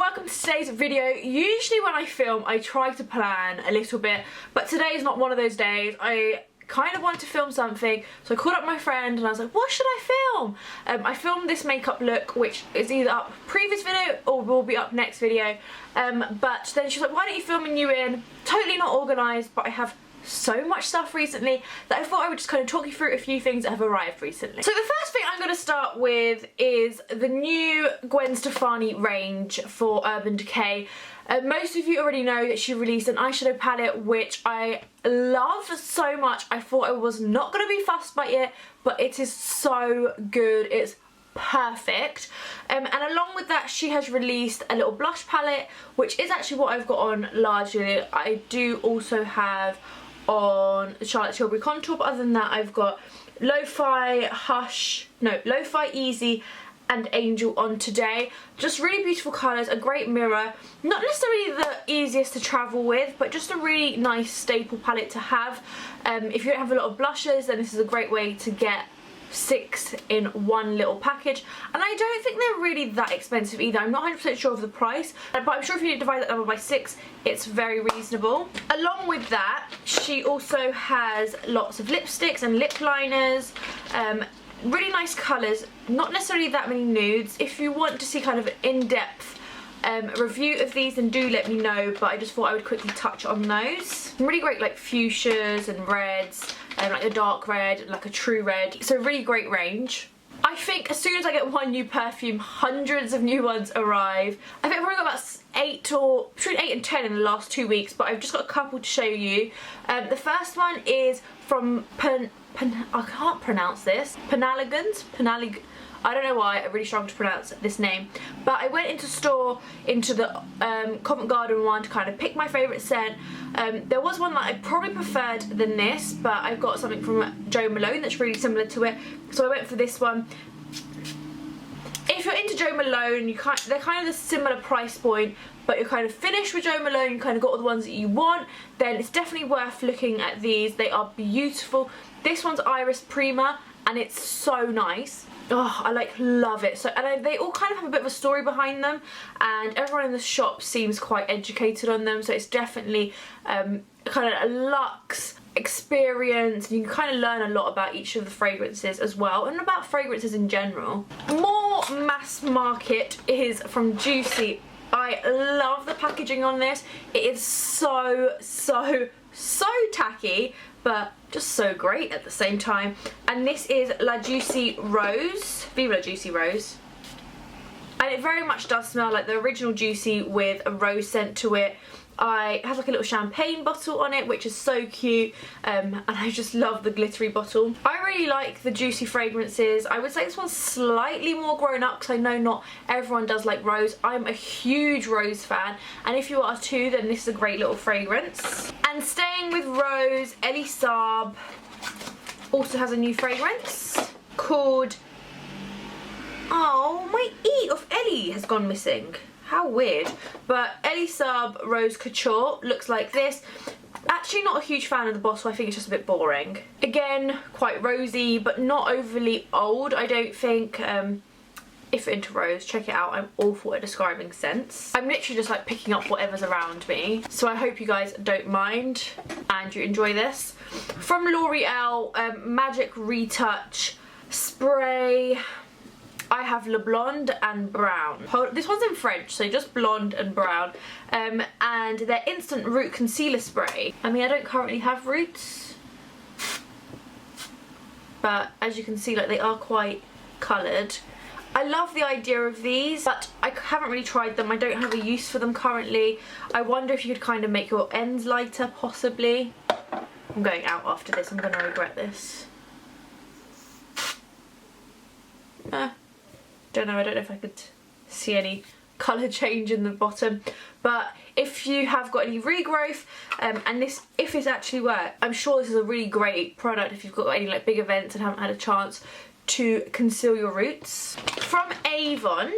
welcome to today's video. Usually when I film I try to plan a little bit, but today is not one of those days. I kind of wanted to film something, so I called up my friend and I was like, what should I film? I filmed this makeup look, which is either up previous video or will be up next video, but then she's like, why don't you film a new in? Totally not organised, but I have so much stuff recently that I thought I would just kind of talk you through a few things that have arrived recently. So the first thing I'm going to start with is the new Gwen Stefani range for Urban Decay. Most of you already know that she released an eyeshadow palette which I love so much. I thought I was not going to be fussed by it, but it is so good. It's perfect. And along with that she has released a little blush palette, which is actually what I've got on largely. I do also have on Charlotte Tilbury contour, but other than that I've got Lo-Fi, Lo-Fi Easy and Angel on today. Just really beautiful colours, a great mirror, not necessarily the easiest to travel with, but just a really nice staple palette to have. If you don't have a lot of blushes, then this is a great way to get 6 in one little package, and I don't think they're really that expensive either. I'm not 100% sure of the price, but I'm sure if you divide that number by 6 it's very reasonable. Along with that she also has lots of lipsticks and lip liners, really nice colours, not necessarily that many nudes. If you want to see kind of an in-depth review of these, then do let me know, but I just thought I would quickly touch on those. Some really great like fuchsias and reds, like a dark red, like a true red. So really great range. I think as soon as I get one new perfume, hundreds of new ones arrive. I think I've probably got about between 8 and 10 in the last 2 weeks, but I've just got a couple to show you. The first one is from I can't pronounce this. Penhaligon's. I don't know why, I really struggle to pronounce this name, but I went into the Covent Garden one to kind of pick my favourite scent. There was one that I probably preferred than this, but I've got something from Jo Malone that's really similar to it, so I went for this one. If you're into Jo Malone, they're kind of the similar price point, but you're kind of finished with Jo Malone, you kind of got all the ones that you want, then it's definitely worth looking at these. They are beautiful. This one's Iris Prima, and it's so nice. Oh, I love it. So, and they all kind of have a bit of a story behind them, and everyone in the shop seems quite educated on them, so it's definitely kind of a luxe experience. You can kind of learn a lot about each of the fragrances as well, and about fragrances in general. More mass market is from Juicy. I love the packaging on this. It is so tacky, but just so great at the same time. And this is La Juicy Rose, Vive La Juicy Rose. And it very much does smell like the original Juicy with a rose scent to it. It has like a little champagne bottle on it, which is so cute, and I just love the glittery bottle. I really like the Juicy fragrances. I would say this one's slightly more grown up, because I know not everyone does like rose. I'm a huge rose fan, and if you are too, then this is a great little fragrance. And staying with rose, Elie Saab also has a new fragrance called, oh, my E of Ellie has gone missing. How weird. But Elie Saab Rose Couture looks like this. Actually not a huge fan of the bottle, I think it's just a bit boring. Again, quite rosy, but not overly old, I don't think. If you're into rose, check it out. I'm awful at describing scents. I'm literally just like picking up whatever's around me. So I hope you guys don't mind and you enjoy this. From L'Oreal, Magic Retouch Spray. I have Le Blonde and Brown. This one's in French, so just blonde and brown. And their Instant Root Concealer Spray. I mean, I don't currently have roots, but as you can see, like, they are quite coloured. I love the idea of these, but I haven't really tried them. I don't have a use for them currently. I wonder if you could kind of make your ends lighter, possibly. I'm going out after this. I'm going to regret this. Don't know, I don't know if I could see any colour change in the bottom, but if you have got any regrowth, and this, if it's actually worked, I'm sure this is a really great product if you've got any like big events and haven't had a chance to conceal your roots. From Avon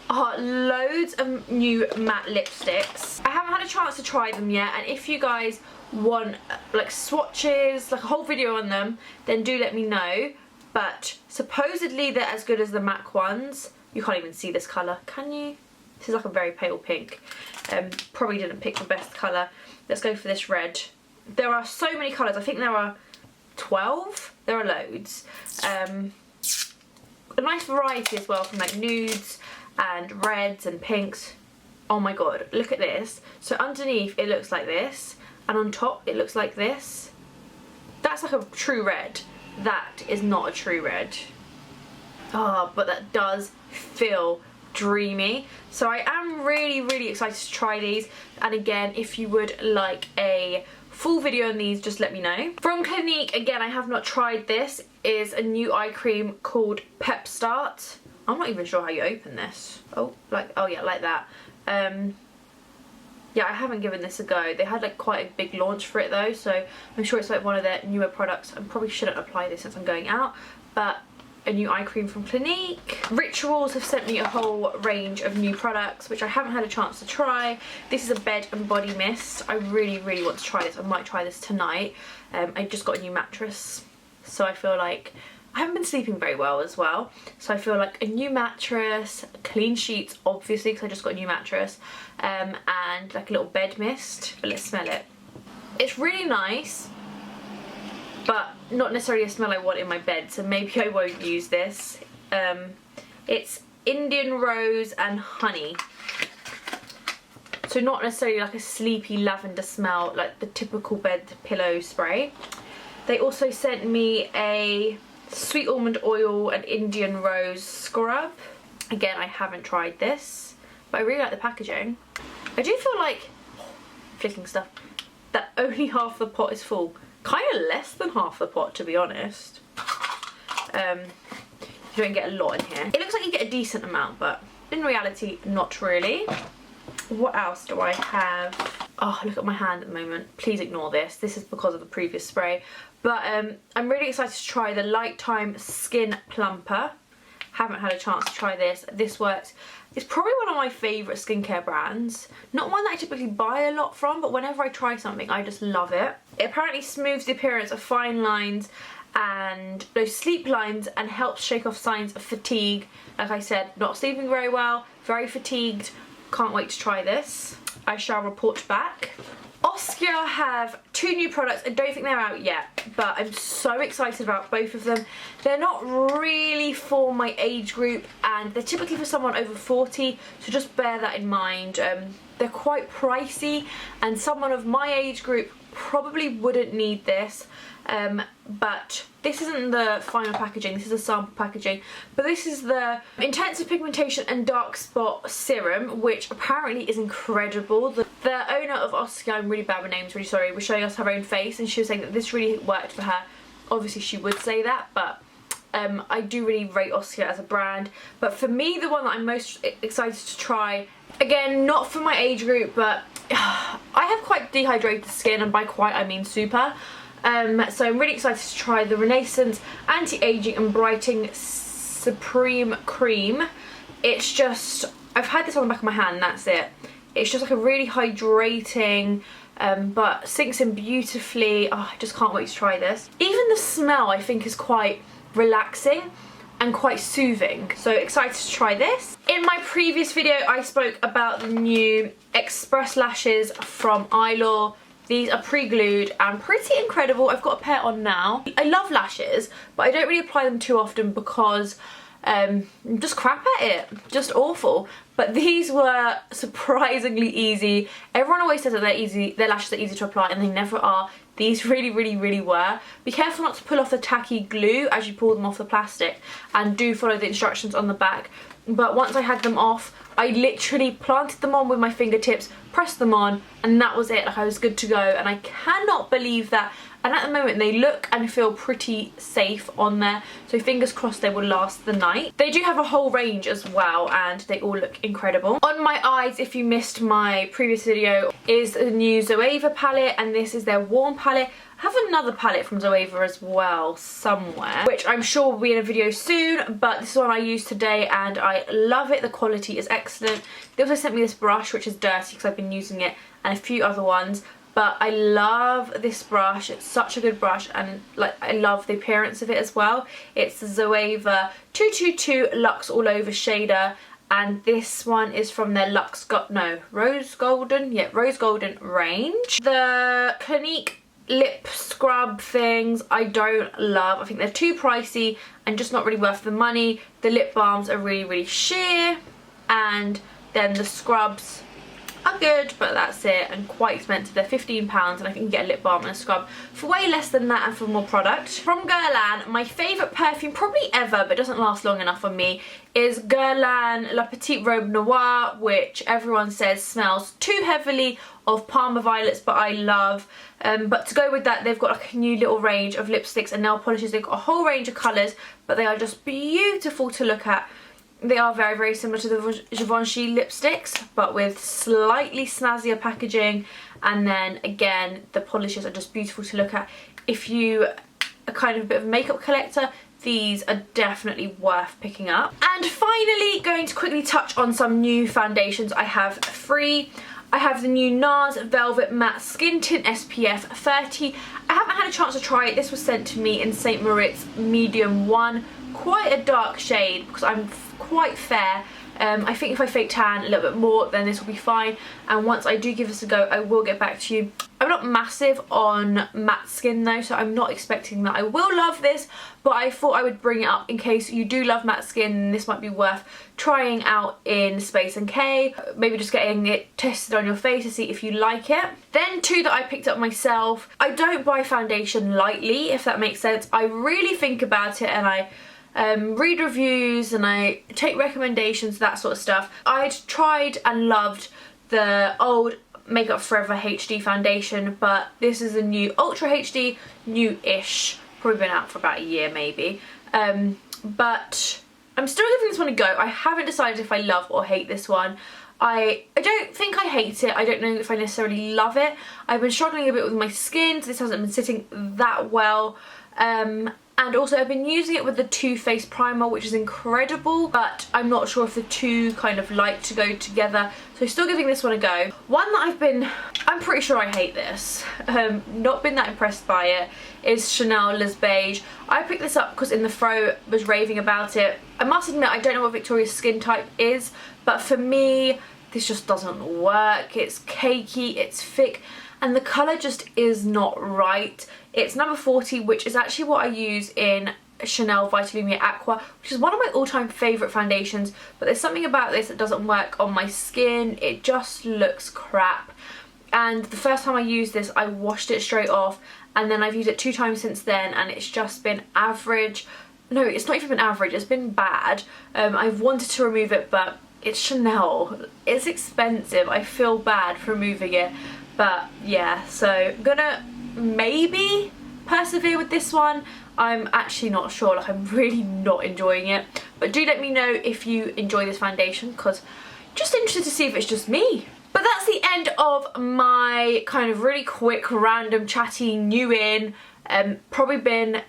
are loads of new matte lipsticks. I haven't had a chance to try them yet, and if you guys want like swatches, like a whole video on them, then do let me know. But supposedly they're as good as the MAC ones. You can't even see this colour, can you? This is like a very pale pink. Probably didn't pick the best colour. Let's go for this red. There are so many colours. I think there are 12. There are loads. A nice variety as well from like nudes and reds and pinks. Oh my god, look at this. So underneath it looks like this, and on top it looks like this. That's like a true red. That is not a true red. Oh, but that does feel dreamy. So I am really excited to try these, and again, if you would like a full video on these, just let me know. From Clinique, again, I have not tried this, is a new eye cream called Pep Start. I'm not even sure how you open this. Oh yeah, like that. Yeah, I haven't given this a go. They had like quite a big launch for it though, so I'm sure it's like one of their newer products. I probably shouldn't apply this since I'm going out, but a new eye cream from Clinique. Rituals have sent me a whole range of new products which I haven't had a chance to try. This is a bed and body mist. I really want to try this. I might try this tonight. I just got a new mattress, so I feel like I haven't been sleeping very well as well, so I feel like a new mattress, clean sheets obviously because I just got a new mattress, and like a little bed mist. But let's smell it. It's really nice, but not necessarily a smell I want in my bed, so maybe I won't use this. It's Indian rose and honey, so not necessarily like a sleepy lavender smell like the typical bed pillow spray. They also sent me a sweet almond oil and Indian rose scrub. Again, I haven't tried this, but I really like the packaging. I do feel like, flicking stuff, that only half the pot is full. Kind of less than half the pot, to be honest. You don't get a lot in here. It looks like you get a decent amount, but in reality, not really. What else do I have? Oh, look at my hand at the moment. Please ignore this. This is because of the previous spray. But I'm really excited to try the Lifetime Skin Plumper. Haven't had a chance to try this. This works. It's probably one of my favourite skincare brands. Not one that I typically buy a lot from, but whenever I try something, I just love it. It apparently smooths the appearance of fine lines and those sleep lines and helps shake off signs of fatigue. Like I said, not sleeping very well, very fatigued. Can't wait to try this. I shall report back. Oskia have 2 new products. I don't think they're out yet, but I'm so excited about both of them. They're not really for my age group, and they're typically for someone over 40, so just bear that in mind. They're quite pricey, and someone of my age group probably wouldn't need this, but this isn't the final packaging, this is a sample packaging, but this is the Intensive Pigmentation and Dark Spot Serum, which apparently is incredible. The owner of Oskia, I'm really bad with names, really sorry, was showing us her own face, and she was saying that this really worked for her. Obviously she would say that, but I do really rate Oskia as a brand. But for me, the one that I'm most excited to try, again, not for my age group, but I have quite dehydrated skin, and by quite I mean super. So I'm really excited to try the Renaissance Anti-Aging and Brightening Supreme Cream. It's just, I've had this on the back of my hand, that's it. It's just like a really hydrating, but sinks in beautifully. Oh, I just can't wait to try this. Even the smell I think is quite relaxing and quite soothing, so excited to try this. In my previous video I spoke about the new Express lashes from Eylure. These are pre-glued and pretty incredible. I've got a pair on now. I love lashes, but I don't really apply them too often because I'm just crap at it, just awful. But these were surprisingly easy. Everyone always says that their lashes are easy to apply, and they never are. These really were. Be careful not to pull off the tacky glue as you pull them off the plastic, and do follow the instructions on the back. But once I had them off, I literally planted them on with my fingertips, pressed them on, and that was it. Like, I was good to go, and I cannot believe that. And at the moment they look and feel pretty safe on there, so fingers crossed they will last the night. They do have a whole range as well, and they all look incredible. On my eyes, if you missed my previous video, is the new Zoeva palette, and this is their warm palette. I have another palette from Zoeva as well somewhere, which I'm sure will be in a video soon, but this is one I used today and I love it. The quality is excellent. They also sent me this brush, which is dirty because I've been using it, and a few other ones. But I love this brush. It's such a good brush, and like I love the appearance of it as well. It's the Zoeva 222 Luxe All Over Shader, and this one is from their Rose Golden range. The Clinique lip scrub things I don't love. I think they're too pricey and just not really worth the money. The lip balms are really sheer, and then the scrubs are good, but that's it, and quite expensive. They're £15 and I can get a lip balm and a scrub for way less than that and for more product. From Guerlain, my favourite perfume probably ever, but doesn't last long enough on me, is Guerlain La Petite Robe Noire, which everyone says smells too heavily of Parma Violets, but I love. But to go with that, they've got like a new little range of lipsticks and nail polishes. They've got a whole range of colours, but they are just beautiful to look at. They are very similar to the Givenchy lipsticks, but with slightly snazzier packaging, and then again the polishes are just beautiful to look at. If you are kind of a bit of a makeup collector, these are definitely worth picking up. And finally, going to quickly touch on some new foundations I have free. I have the new NARS Velvet Matte Skin Tint SPF 30. I haven't had a chance to try it. This was sent to me in St. Moritz Medium 1. Quite a dark shade because I'm quite fair. I think if I fake tan a little bit more, then this will be fine, and once I do give this a go, I will get back to you. I'm not massive on matte skin though, so I'm not expecting that I will love this, but I thought I would bring it up in case you do love matte skin, and this might be worth trying out in Space NK, maybe just getting it tested on your face to see if you like it. Then two that I picked up myself. I don't buy foundation lightly, if that makes sense. I really think about it, and I read reviews and I take recommendations, that sort of stuff. I'd tried and loved the old Makeup Forever HD foundation, but this is a new Ultra HD, new-ish, probably been out for about a year maybe. But I'm still giving this one a go. I haven't decided if I love or hate this one. I don't think I hate it. I don't know if I necessarily love it. I've been struggling a bit with my skin, so this hasn't been sitting that well. And also I've been using it with the Too Faced primer, which is incredible, but I'm not sure if the two kind of like to go together, so still giving this one a go. One that I'm pretty sure I hate this, not been that impressed by it, is Chanel Les Beige. I picked this up because In The Fro was raving about it. I must admit I don't know what Victoria's skin type is, but for me this just doesn't work. It's cakey, it's thick, and the colour just is not right. It's number 40, which is actually what I use in Chanel Vitalumia Aqua, which is one of my all-time favourite foundations, but there's something about this that doesn't work on my skin. It just looks crap. And the first time I used this, I washed it straight off, and then I've used it 2 times since then, and it's just been average. No, it's not even been average, it's been bad. I've wanted to remove it, but it's Chanel. It's expensive. I feel bad for removing it. But yeah, so I'm gonna maybe persevere with this one. I'm actually not sure, like I'm really not enjoying it. But do let me know if you enjoy this foundation, because I'm just interested to see if it's just me. But that's the end of my kind of really quick, random, chatty, new in, probably been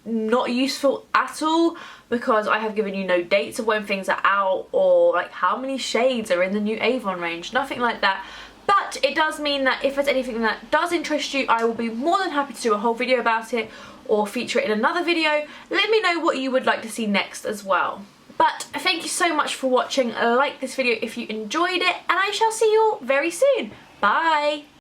not useful at all, because I have given you no dates of when things are out or like how many shades are in the new Avon range, nothing like that. But it does mean that if there's anything that does interest you, I will be more than happy to do a whole video about it or feature it in another video. Let me know what you would like to see next as well. But thank you so much for watching. Like this video if you enjoyed it, and I shall see you all very soon. Bye!